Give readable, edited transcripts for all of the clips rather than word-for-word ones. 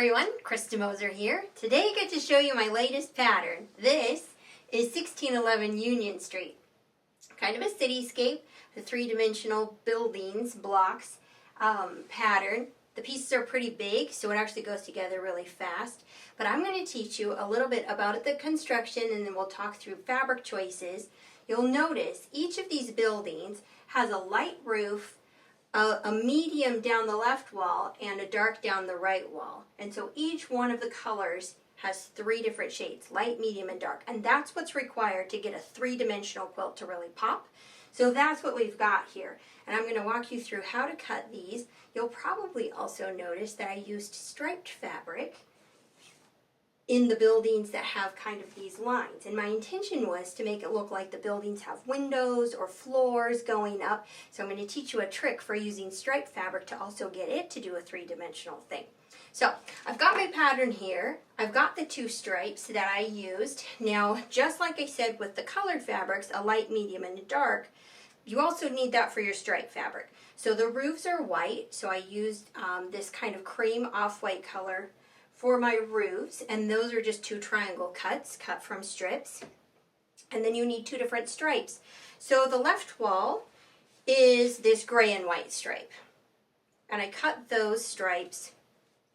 everyone, Krista Moser here. Today I get to show you my latest pattern. This is 1611 Union Street. Kind of a cityscape, a three-dimensional buildings, blocks pattern. The pieces are pretty big, so it actually goes together really fast. But I'm going to teach you a little bit about the construction, and then we'll talk through fabric choices. You'll notice each of these buildings has a light roof, a medium down the left wall, and a dark down the right wall. And so each one of the colors has three different shades, light, medium, and dark. And that's what's required to get a three-dimensional quilt to really pop. So that's what we've got here. And I'm going to walk you through how to cut these. You'll probably also notice that I used striped fabric in the buildings that have kind of these lines. And my intention was to make it look like the buildings have windows or floors going up. So I'm going to teach you a trick for using striped fabric to also get it to do a three-dimensional thing. So I've got my pattern here. I've got the two stripes that I used. Now, just like I said with the colored fabrics, a light, medium, and a dark, you also need that for your striped fabric. So the roofs are white, so I used this kind of cream off-white color for my roofs, and those are just two triangle cuts cut from strips. And then you need two different stripes. So the left wall is this gray and white stripe, and I cut those stripes.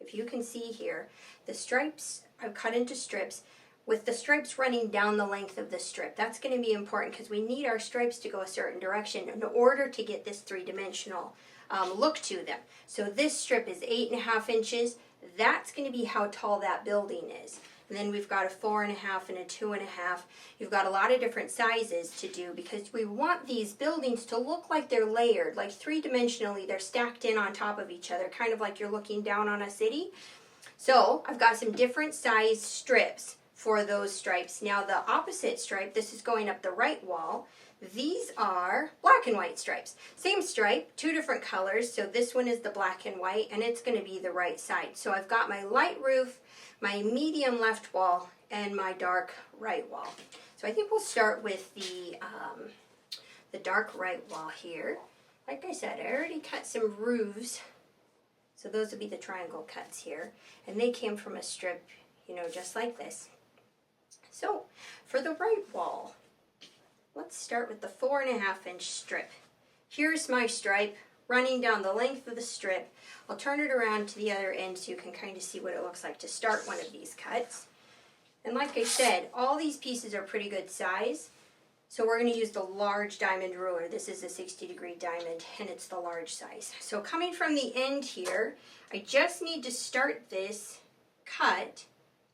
If you can see here, the stripes I've cut into strips with the stripes running down the length of the strip. That's going to be important because we need our stripes to go a certain direction in order to get this three-dimensional look to them. So this strip is 8.5 inches. That's going to be how tall that building is. And then we've got a 4.5 and a 2.5. You've got a lot of different sizes to do because we want these buildings to look like they're layered, like three-dimensionally they're stacked in on top of each other, kind of like you're looking down on a city. So I've got some different size strips for those stripes. Now the opposite stripe, this is going up the right wall. These are black and white stripes. Same stripe, two different colors. So this one is the black and white, and it's going to be the right side. So I've got my light roof, my medium left wall, and my dark right wall. So I think we'll start with the dark right wall here. Like I said, I already cut some roofs. So those will be the triangle cuts here. And they came from a strip, you know, just like this. So for the right wall, let's start with the 4.5 inch strip. Here's my stripe running down the length of the strip. I'll turn it around to the other end so you can kind of see what it looks like to start one of these cuts. And like I said, all these pieces are pretty good size. So we're going to use the large diamond ruler. This is a 60-degree diamond, and it's the large size. So coming from the end here, I just need to start this cut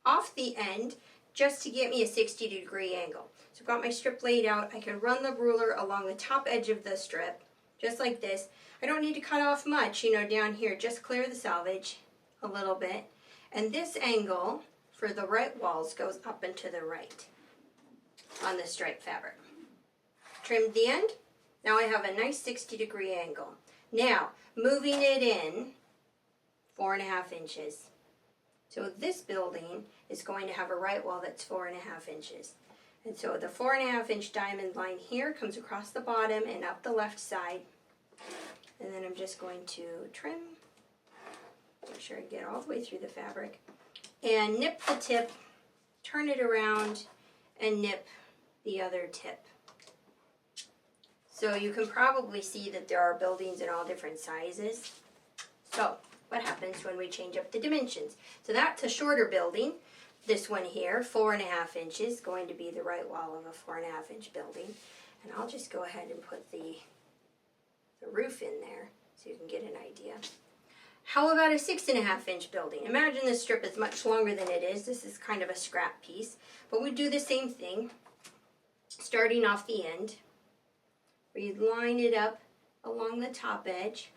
off the end just to get me a 60-degree angle. So I've got my strip laid out. I can run the ruler along the top edge of the strip, just like this. I don't need to cut off much, you know, down here. Just clear the selvage a little bit. And this angle for the right walls goes up and to the right on the striped fabric. Trimmed the end. Now I have a nice 60-degree angle. Now, moving it in 4.5 inches. So this building is going to have a right wall that's 4.5 inches. And so the 4.5 inch diamond line here comes across the bottom and up the left side. And then I'm just going to trim, make sure I get all the way through the fabric, and nip the tip, turn it around, and nip the other tip. So you can probably see that there are buildings in all different sizes. So what happens when we change up the dimensions? So that's a shorter building. This one here, 4.5 inches, going to be the right wall of a 4.5 inch building. And I'll just go ahead and put the roof in there so you can get an idea. How about a 6.5 inch building? Imagine this strip is much longer than it is. This is kind of a scrap piece. But we do the same thing, starting off the end. We line it up along the top edge.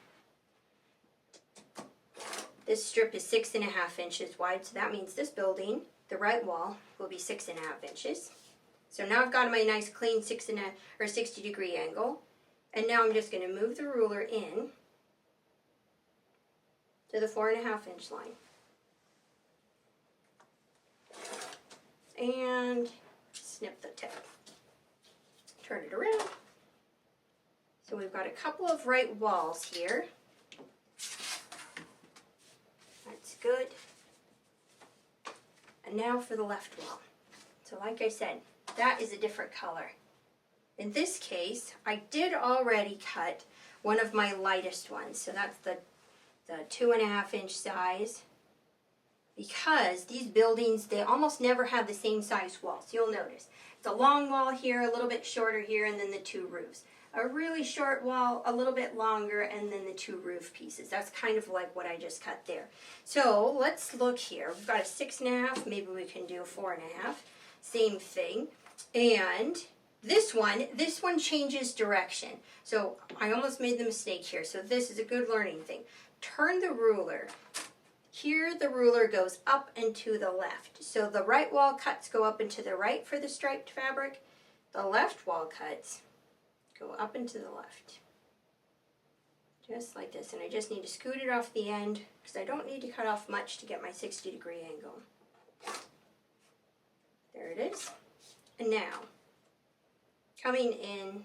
This strip is 6.5 inches wide, so that means this building, the right wall, will be 6.5 inches. So now I've got my nice clean 60-degree angle, and now I'm just going to move the ruler in to the 4.5 inch line. And snip the tip. Turn it around. So we've got a couple of right walls here. That's good. And now for the left wall. So like I said, that is a different color. In this case, I did already cut one of my lightest ones. So that's the 2.5 inch size. Because these buildings, they almost never have the same size walls. You'll notice. It's a long wall here, a little bit shorter here, and then the two roofs. A really short wall, a little bit longer, and then the two roof pieces. That's kind of like what I just cut there. So let's look here. We've got a 6.5, maybe we can do a 4.5. Same thing. And this one changes direction. So I almost made the mistake here. So this is a good learning thing. Turn the ruler. Here the ruler goes up and to the left. So the right wall cuts go up and to the right for the striped fabric. The left wall cuts go up and to the left. Just like this. And I just need to scoot it off the end because I don't need to cut off much to get my 60-degree angle. There it is. And now, coming in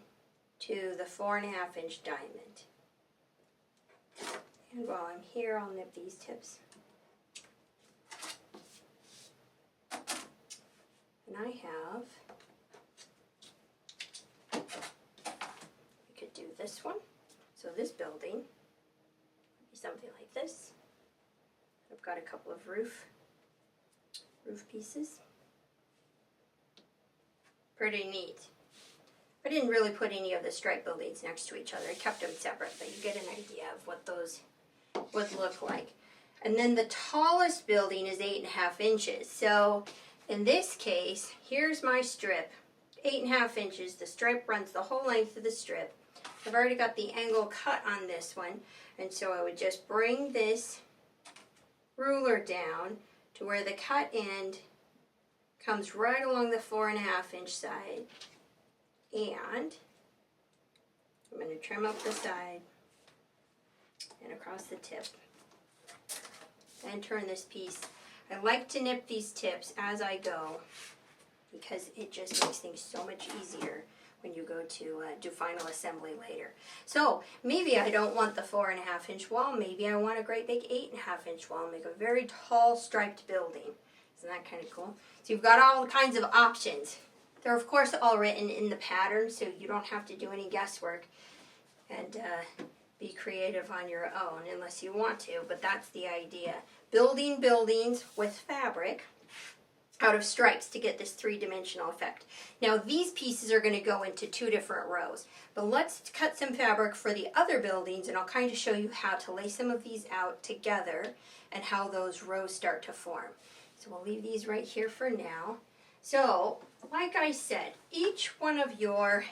to the 4.5 inch diamond. And while I'm here, I'll nip these tips. And I have, we could do this one. So this building would be something like this. I've got a couple of roof pieces. Pretty neat. I didn't really put any of the stripe buildings next to each other. I kept them separate, but you get an idea of what those would look like. And then the tallest building is 8.5 inches. So in this case, here's my strip, 8.5 inches. The stripe runs the whole length of the strip. I've already got the angle cut on this one, and so I would just bring this ruler down to where the cut end comes right along the 4.5 inch side, and I'm going to trim up the side and across the tip and turn this piece. I like to nip these tips as I go because it just makes things so much easier when you go to do final assembly later. So maybe I don't want the 4.5 inch wall. Maybe I want a great big 8.5 inch wall. Make a very tall striped building. Isn't that kind of cool? So you've got all kinds of options. They're of course all written in the pattern, so you don't have to do any guesswork and be creative on your own unless you want to, but that's the idea. Building buildings with fabric out of stripes to get this three-dimensional effect. Now these pieces are going to go into 2 different rows, but let's cut some fabric for the other buildings and I'll kind of show you how to lay some of these out together and how those rows start to form. So we'll leave these right here for now. So, like I said, each one of your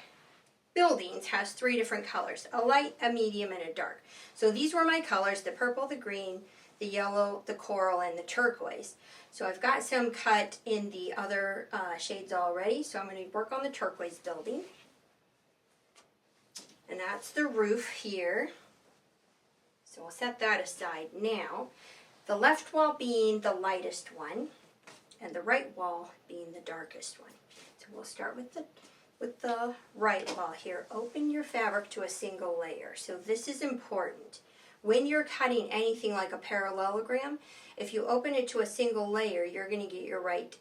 buildings has 3 different colors, a light, a medium, and a dark. So these were my colors, the purple, the green, the yellow, the coral, and the turquoise. So I've got some cut in the other shades already, so I'm going to work on the turquoise building. And that's the roof here. So we'll set that aside now. The left wall being the lightest one, and the right wall being the darkest one. So we'll start with the right wall here. Open your fabric to a single layer. So this is important. When you're cutting anything like a parallelogram, if you open it to a single layer, you're going to get your right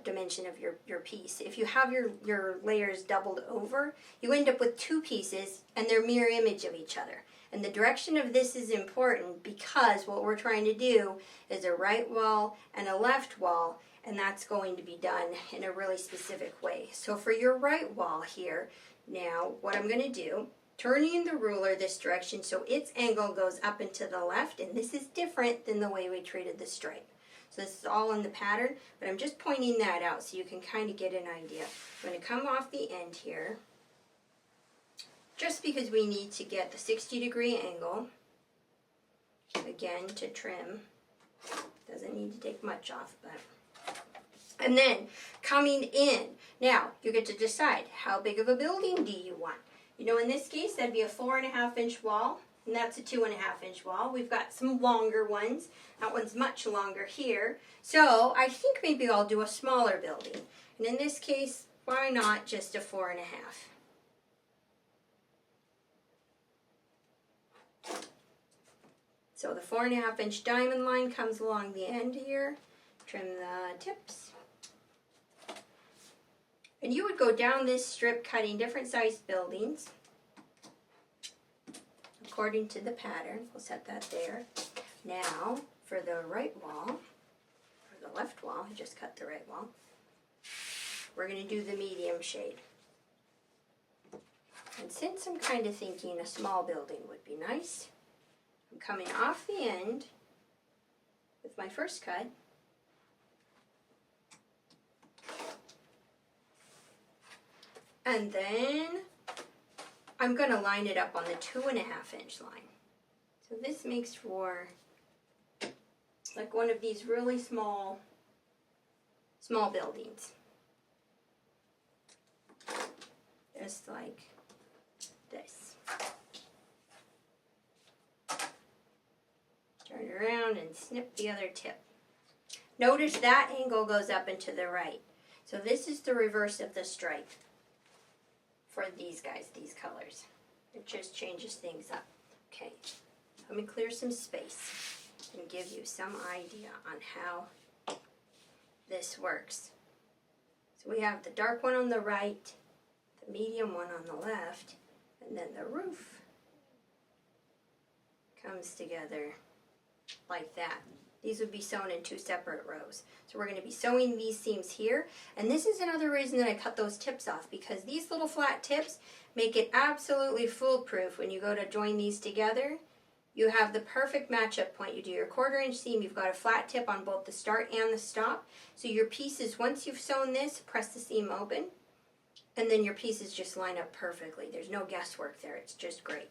dimension of your piece. If you have your layers doubled over, you end up with 2 pieces and they're mirror image of each other. And the direction of this is important because what we're trying to do is a right wall and a left wall, and that's going to be done in a really specific way. So for your right wall here, now what I'm going to do, turning the ruler this direction so its angle goes up and to the left, and this is different than the way we treated the stripe. So this is all in the pattern, but I'm just pointing that out so you can kind of get an idea. I'm going to come off the end here, just because we need to get the 60-degree angle, again, to trim. Doesn't need to take much off, but. And then, coming in. Now, you get to decide, how big of a building do you want? You know, in this case, that'd be a 4.5 inch wall, and that's a 2.5 inch wall. We've got some longer ones. That one's much longer here. So, I think maybe I'll do a smaller building. And in this case, why not just a 4.5? So the 4.5 inch diamond line comes along the end here. trim the tips. And you would go down this strip cutting different sized buildings according to the pattern. We'll set that there. Now, for the right wall, or the left wall, I just cut the right wall, we're going to do the medium shade. And since I'm kind of thinking a small building would be nice, I'm coming off the end with my first cut. And then I'm going to line it up on the 2.5 inch line. So this makes for like one of these really small buildings. Just like this. Turn it around and snip the other tip. Notice that angle goes up and to the right. So this is the reverse of the stripe for these guys, these colors. It just changes things up. Okay, let me clear some space and give you some idea on how this works. So we have the dark one on the right, the medium one on the left, and then the roof comes together like that. These would be sewn in 2 separate rows. So we're going to be sewing these seams here. And this is another reason that I cut those tips off, because these little flat tips make it absolutely foolproof when you go to join these together. You have the perfect matchup point. You do your 1/4 inch seam, you've got a flat tip on both the start and the stop. So your pieces, once you've sewn this, press the seam open, and then your pieces just line up perfectly. There's no guesswork there. It's just great.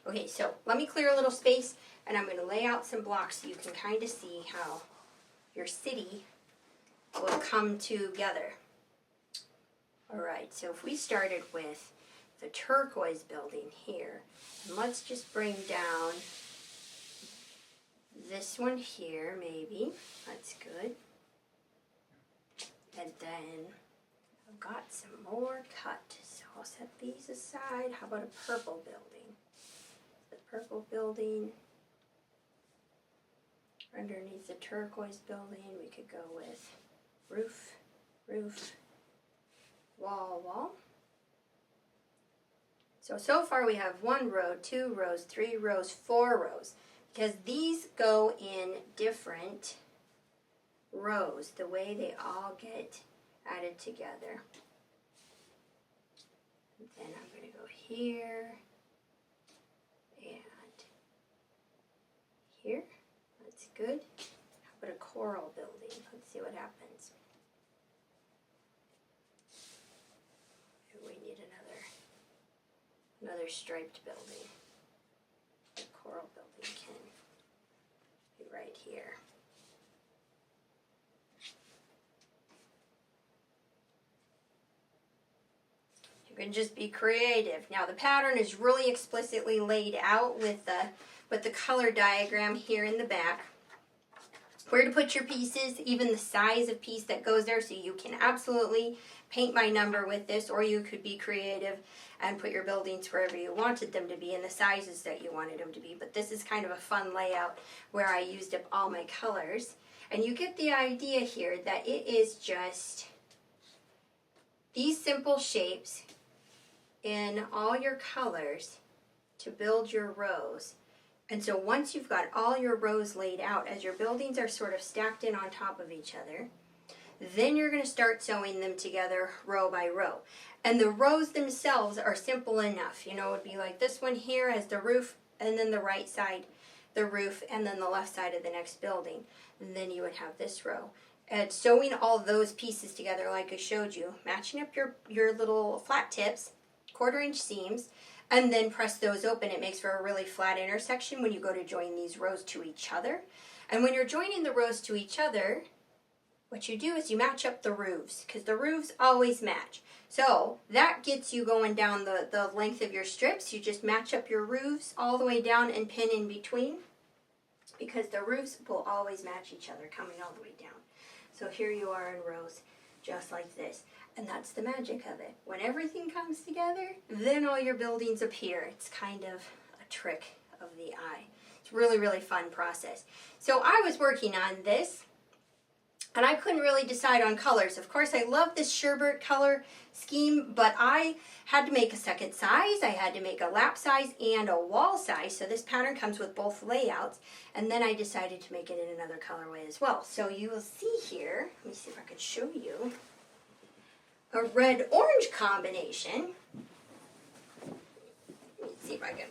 Okay, so let me clear a little space, and I'm going to lay out some blocks so you can kind of see how your city will come together. Alright, so if we started with the turquoise building here, and let's just bring down this one here, maybe. That's good. And then I've got some more cut, so I'll set these aside. How about a purple building? The purple building. Underneath the turquoise building, we could go with roof, roof, wall, wall. So far we have 1 row, 2 rows, 3 rows, 4 rows, because these go in different rows, the way they all get added together. And then I'm going to go here and here. That's good. How about a coral building? Let's see what happens. We need another striped building. The coral building can be right here. You can just be creative. Now the pattern is really explicitly laid out with the color diagram here in the back. Where to put your pieces, even the size of piece that goes there, so you can absolutely paint by number with this, or you could be creative and put your buildings wherever you wanted them to be and the sizes that you wanted them to be. But this is kind of a fun layout where I used up all my colors. And you get the idea here that it is just these simple shapes in all your colors to build your rows. And so once you've got all your rows laid out, as your buildings are sort of stacked in on top of each other, then you're going to start sewing them together row by row. And the rows themselves are simple enough. You know, it would be like this one here as the roof, and then the right side, the roof, and then the left side of the next building. And then you would have this row. And sewing all those pieces together like I showed you, matching up your little flat tips, 1/4 inch seams, and then press those open. It makes for a really flat intersection when you go to join these rows to each other. And when you're joining the rows to each other, what you do is you match up the roofs, because the roofs always match. So that gets you going down the length of your strips. You just match up your roofs all the way down and pin in between, because the roofs will always match each other coming all the way down. So here you are in rows just like this. And that's the magic of it. When everything comes together, then all your buildings appear. It's kind of a trick of the eye. It's really, really fun process. So I was working on this And I couldn't really decide on colors. Of course, I love this sherbet color scheme, but I had to make a second size. I had to make a lap size and a wall size. So this pattern comes with both layouts. And then I decided to make it in another colorway as well. So you will see here, let me see if I can show you, a red-orange combination. Let me see if I can.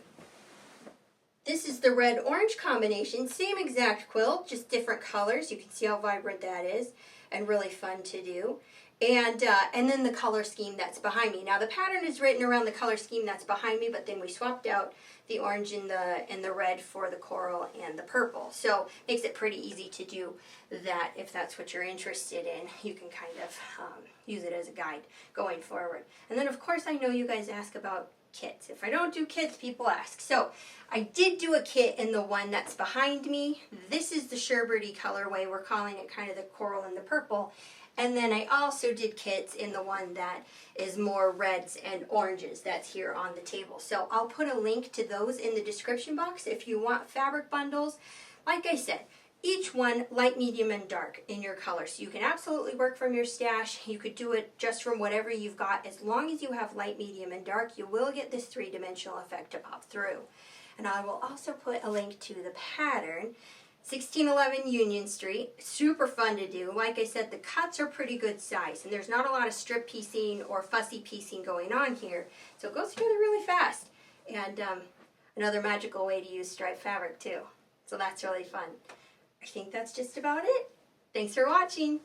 This is the red-orange combination, same exact quilt, just different colors. You can see how vibrant that is and really fun to do. And then the color scheme that's behind me. Now the pattern is written around the color scheme that's behind me, but then we swapped out the orange and the red for the coral and the purple. So makes it pretty easy to do that if that's what you're interested in. You can kind of use it as a guide going forward. And then of course I know you guys ask about kits. If I don't do kits, people ask. So I did do a kit in the one that's behind me. This is the sherbety colorway. We're calling it kind of the coral and the purple. And then I also did kits in the one that is more reds and oranges that's here on the table. So I'll put a link to those in the description box if you want fabric bundles. Like I said, each one light, medium, and dark in your color. So you can absolutely work from your stash. You could do it just from whatever you've got. As long as you have light, medium, and dark, you will get this three-dimensional effect to pop through. And I will also put a link to the pattern. 1611 Union Street, super fun to do. Like I said, the cuts are pretty good size, and there's not a lot of strip piecing or fussy piecing going on here, so it goes together really fast. And another magical way to use striped fabric too. So that's really fun. I think that's just about it. Thanks for watching.